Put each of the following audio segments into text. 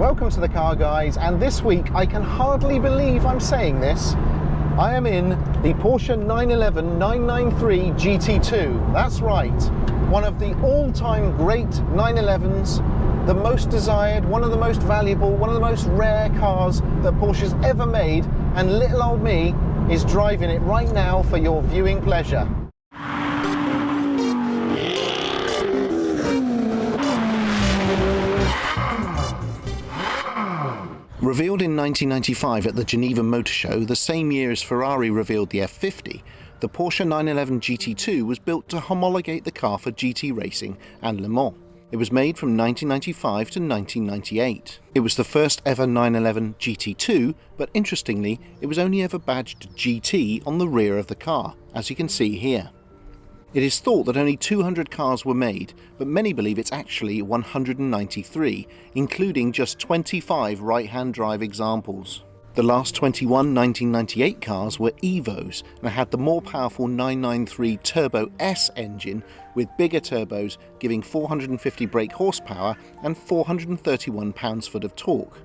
Welcome to the Car Guys, and this week I can hardly believe I'm saying this. I am in the Porsche 911 993 GT2. That's right, one of the all-time great 911s, the most desired, one of the most valuable, one of the most rare cars that Porsche's ever made, and little old me is driving it right now for your viewing pleasure. Revealed in 1995 at the Geneva Motor Show, the same year as Ferrari revealed the F50, the Porsche 911 GT2 was built to homologate the car for GT racing and Le Mans. It was made from 1995 to 1998. It was the first ever 911 GT2, but interestingly, it was only ever badged GT on the rear of the car, as you can see here. It is thought that only 200 cars were made, but many believe it's actually 193, including just 25 right-hand drive examples. The last 21 1998 cars were Evos and had the more powerful 993 Turbo S engine with bigger turbos giving 450 brake horsepower and 431 pounds-foot of torque.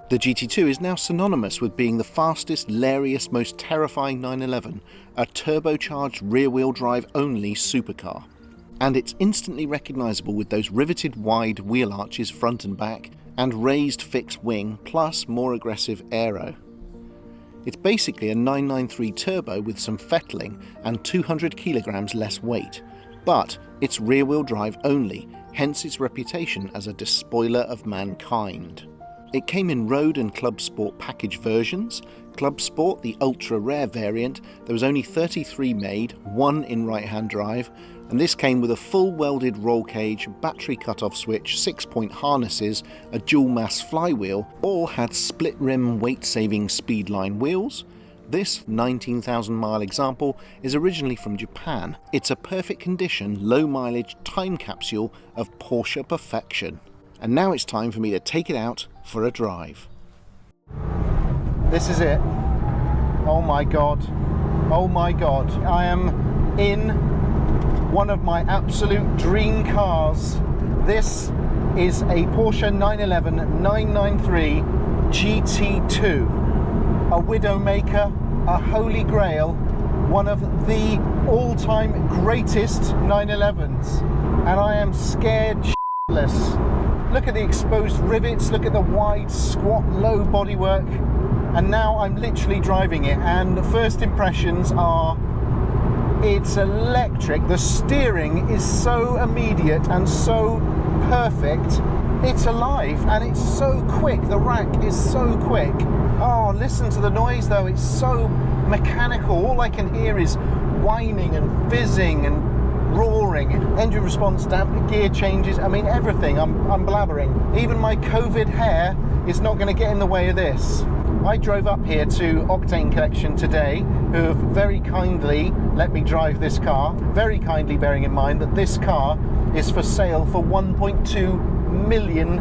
The GT2 is now synonymous with being the fastest, lairiest, most terrifying 911, a turbocharged rear-wheel drive only supercar. And it's instantly recognisable with those riveted wide wheel arches front and back, and raised fixed wing, plus more aggressive aero. It's basically a 993 turbo with some fettling and 200 kilograms less weight, but it's rear-wheel drive only, hence its reputation as a despoiler of mankind. It came in Road and Club Sport package versions. Club Sport, the ultra-rare variant, there was only 33 made, one in right-hand drive, and this came with a full welded roll cage, battery cut-off switch, 6-point harnesses, a dual-mass flywheel, all had split-rim weight-saving Speedline wheels. This 19,000-mile example is originally from Japan. It's a perfect condition, low-mileage time capsule of Porsche perfection. And now it's time for me to take it out for a drive. This is it. Oh my god. Oh my god. I am in one of my absolute dream cars. This is a Porsche 911 993 GT2. A Widowmaker, a holy grail, one of the all-time greatest 911s. And I am scared shitless. Look at the exposed rivets, look at the wide, squat, low bodywork, and now I'm literally driving it, and the first impressions are, it's electric. The steering is so immediate and so perfect. It's alive, and it's so quick. The rack is so quick. Oh, listen to the noise though, it's so mechanical. All I can hear is whining and fizzing and roaring, engine response, damp gear changes, I mean everything. I'm blabbering. Even my COVID hair is not going to get in the way of this. I drove up here to Octane Collection today, who have very kindly let me drive this car, very kindly bearing in mind that this car is for sale for £1.2 million.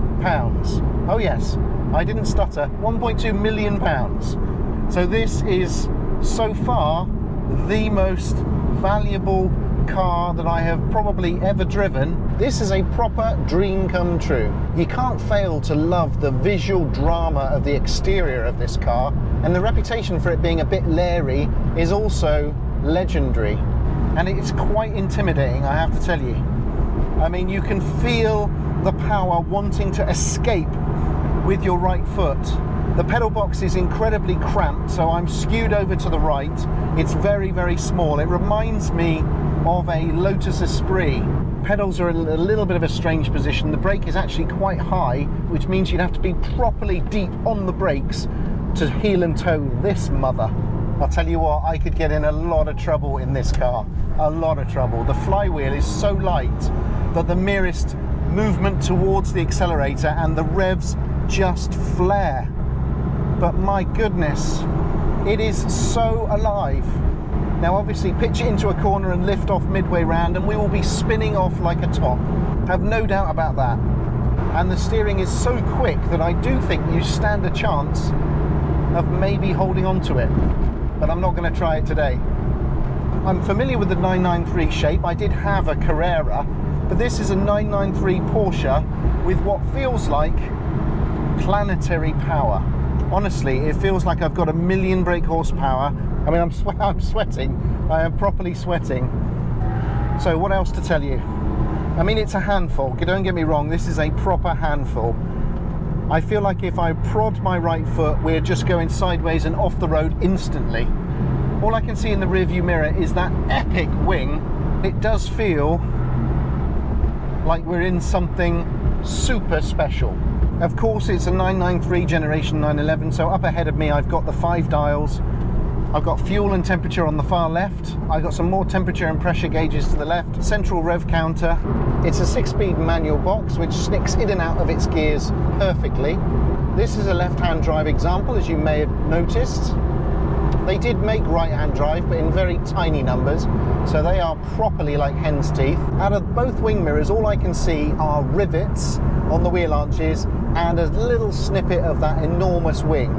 Oh yes, I didn't stutter, £1.2 million. So this is so far the most valuable car that I have probably ever driven. This is a proper dream come true. You can't fail to love the visual drama of the exterior of this car, and the reputation for it being a bit leery is also legendary, and it's quite intimidating, I have to tell you. I mean, you can feel the power wanting to escape with your right foot. The pedal box is incredibly cramped, so I'm skewed over to the right. It's very, very small. It reminds me of a Lotus Esprit. Pedals are in a little bit of a strange position. The brake is actually quite high, which means you'd have to be properly deep on the brakes to heel and toe this mother. I'll tell you what, I could get in a lot of trouble in this car. A lot of trouble. The flywheel is so light that the merest movement towards the accelerator and the revs just flare. But my goodness, it is so alive. Now obviously pitch it into a corner and lift off midway round and we will be spinning off like a top. Have no doubt about that. And the steering is so quick that I do think you stand a chance of maybe holding on to it. But I'm not going to try it today. I'm familiar with the 993 shape. I did have a Carrera, but this is a 993 Porsche with what feels like planetary power. Honestly, it feels like I've got 1,000,000 brake horsepower. I mean, I'm sweating. I am properly sweating. So what else to tell you? I mean, it's a handful. Don't get me wrong, this is a proper handful. I feel like if I prod my right foot, we're just going sideways and off the road instantly. All I can see in the rearview mirror is that epic wing. It does feel like we're in something super special. Of course, it's a 993 generation 911, so up ahead of me I've got the 5 dials. I've got fuel and temperature on the far left. I've got some more temperature and pressure gauges to the left. Central rev counter. It's a 6-speed manual box which snicks in and out of its gears perfectly. This is a left-hand drive example, as you may have noticed. They did make right-hand drive, but in very tiny numbers, so they are properly like hen's teeth. Out of both wing mirrors, all I can see are rivets on the wheel arches and a little snippet of that enormous wing.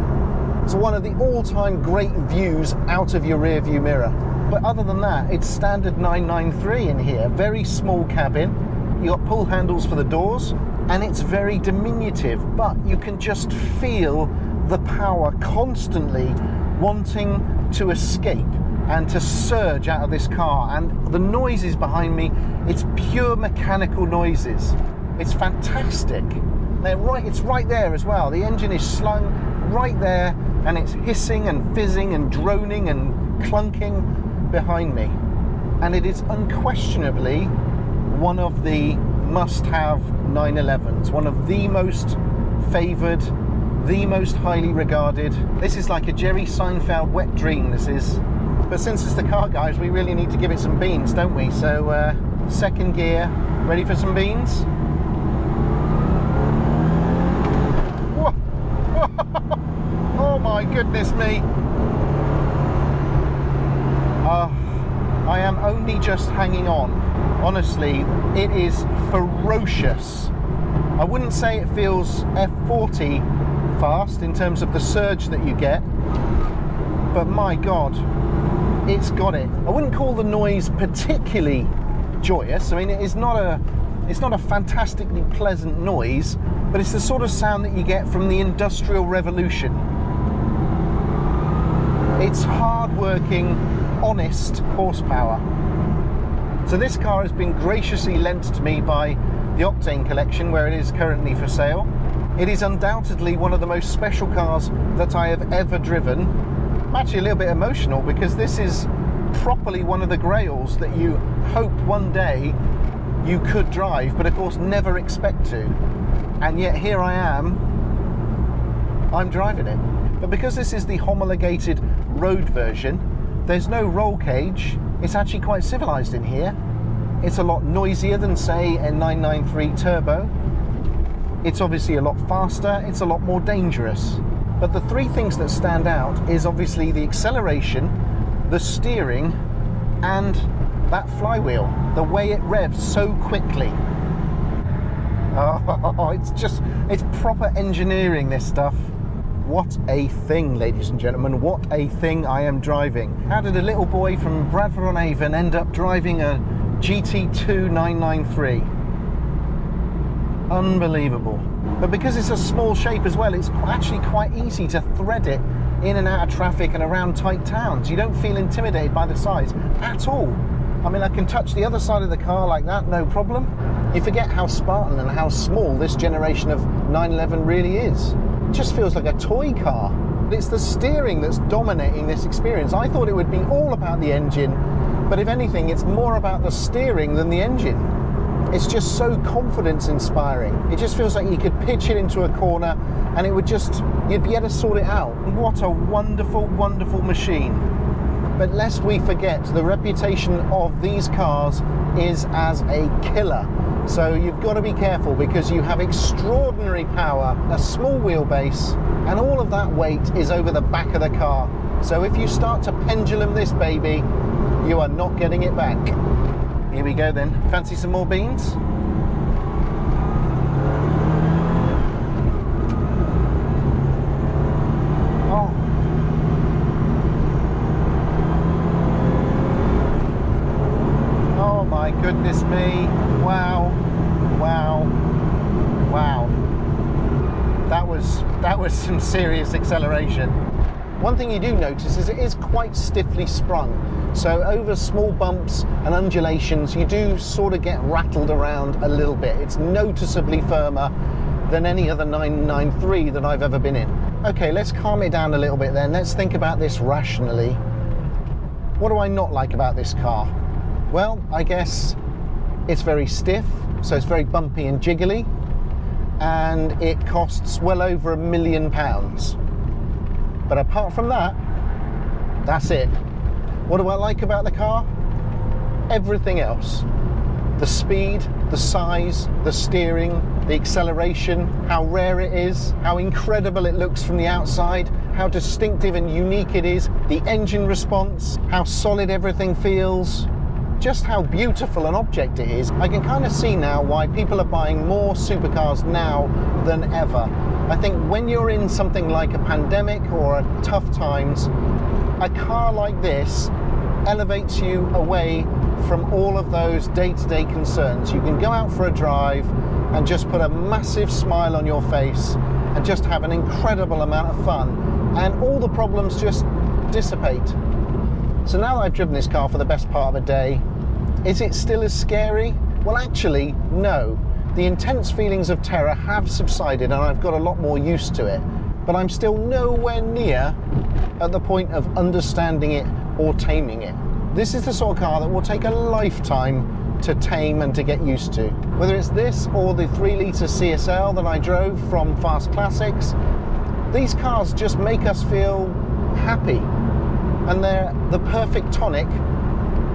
It's one of the all-time great views out of your rear view mirror. But other than that, it's standard 993 in here. Very small cabin. You got pull handles for the doors, and it's very diminutive, but you can just feel the power constantly wanting to escape and to surge out of this car. And the noises behind me, it's pure mechanical noises. It's fantastic. It's right there as well. The engine is slung right there, and it's hissing and fizzing and droning and clunking behind me. And it is unquestionably one of the must-have 911s, one of the most favoured, the most highly regarded. This is like a Jerry Seinfeld wet dream, this is. But since it's the car guys, we really need to give it some beans, don't we? So second gear, ready for some beans? Whoa. Oh my goodness me. I am only just hanging on. Honestly, it is ferocious. I wouldn't say it feels F40 fast in terms of the surge that you get, but my God, it's got it. I wouldn't call the noise particularly joyous. I mean, it's not a fantastically pleasant noise, but it's the sort of sound that you get from the Industrial Revolution. It's hard-working, honest horsepower. So this car has been graciously lent to me by the Octane Collection, where it is currently for sale. It is undoubtedly one of the most special cars that I have ever driven. I'm actually a little bit emotional because this is properly one of the Grails that you hope one day you could drive, but of course never expect to. And yet here I am, I'm driving it. But because this is the homologated road version, there's no roll cage. It's actually quite civilized in here. It's a lot noisier than, say, a 993 turbo. It's obviously a lot faster. It's a lot more dangerous. But the three things that stand out is obviously the acceleration, the steering, and that flywheel, the way it revs so quickly. Oh, it's proper engineering, this stuff. What a thing, ladies and gentlemen, what a thing I am driving. How did a little boy from Bradford-on-Avon end up driving a GT2 993? Unbelievable. But because it's a small shape as well, it's actually quite easy to thread it in and out of traffic and around tight towns. You don't feel intimidated by the size at all. I mean, I can touch the other side of the car like that, no problem. You forget how Spartan and how small this generation of 911 really is. It just feels like a toy car. It's the steering that's dominating this experience. I thought it would be all about the engine, but if anything, it's more about the steering than the engine. It's just so confidence inspiring. It just feels like you could pitch it into a corner and it would just, you'd be able to sort it out. What a wonderful, wonderful machine. But lest we forget, the reputation of these cars is as a killer. So you've got to be careful because you have extraordinary power, a small wheelbase, and all of that weight is over the back of the car. So if you start to pendulum this baby, you are not getting it back. Here we go then. Fancy some more beans? Oh. Oh my goodness me. Wow. Wow. Wow. That was That was some serious acceleration. One thing you do notice is it is quite stiffly sprung. So over small bumps and undulations, you do sort of get rattled around a little bit. It's noticeably firmer than any other 993 that I've ever been in. Okay, let's calm it down a little bit then. Let's think about this rationally. What do I not like about this car? Well, I guess it's very stiff, so it's very bumpy and jiggly, and it costs well over £1 million. But apart from that, that's it. What do I like about the car? Everything else. The speed, the size, the steering, the acceleration, how rare it is, how incredible it looks from the outside, how distinctive and unique it is, the engine response, how solid everything feels, just how beautiful an object it is. I can kind of see now why people are buying more supercars now than ever. I think when you're in something like a pandemic or tough times, a car like this elevates you away from all of those day-to-day concerns. You can go out for a drive and just put a massive smile on your face and just have an incredible amount of fun, and all the problems just dissipate. So now that I've driven this car for the best part of a day, is it still as scary? Well, actually, no. The intense feelings of terror have subsided and I've got a lot more used to it, but I'm still nowhere near at the point of understanding it or taming it. This is the sort of car that will take a lifetime to tame and to get used to. Whether it's this or the 3-litre CSL that I drove from Fast Classics, these cars just make us feel happy, and they're the perfect tonic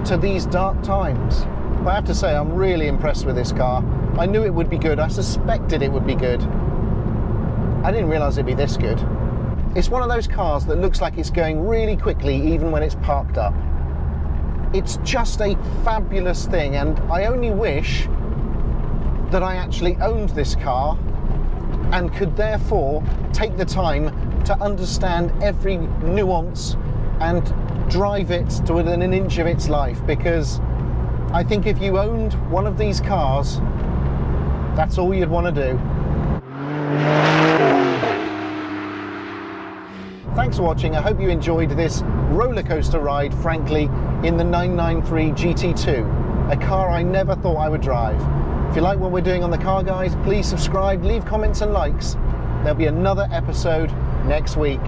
to these dark times. But I have to say, I'm really impressed with this car. I knew it would be good. I suspected it would be good. I didn't realise it'd be this good. It's one of those cars that looks like it's going really quickly even when it's parked up. It's just a fabulous thing, and I only wish that I actually owned this car and could therefore take the time to understand every nuance and drive it to within an inch of its life, because I think if you owned one of these cars, that's all you'd want to do. Thanks for watching. I hope you enjoyed this roller coaster ride, frankly, in the 993 GT2, a car I never thought I would drive. If you like what we're doing on The Car Guys, please subscribe, leave comments and likes. There'll be another episode next week.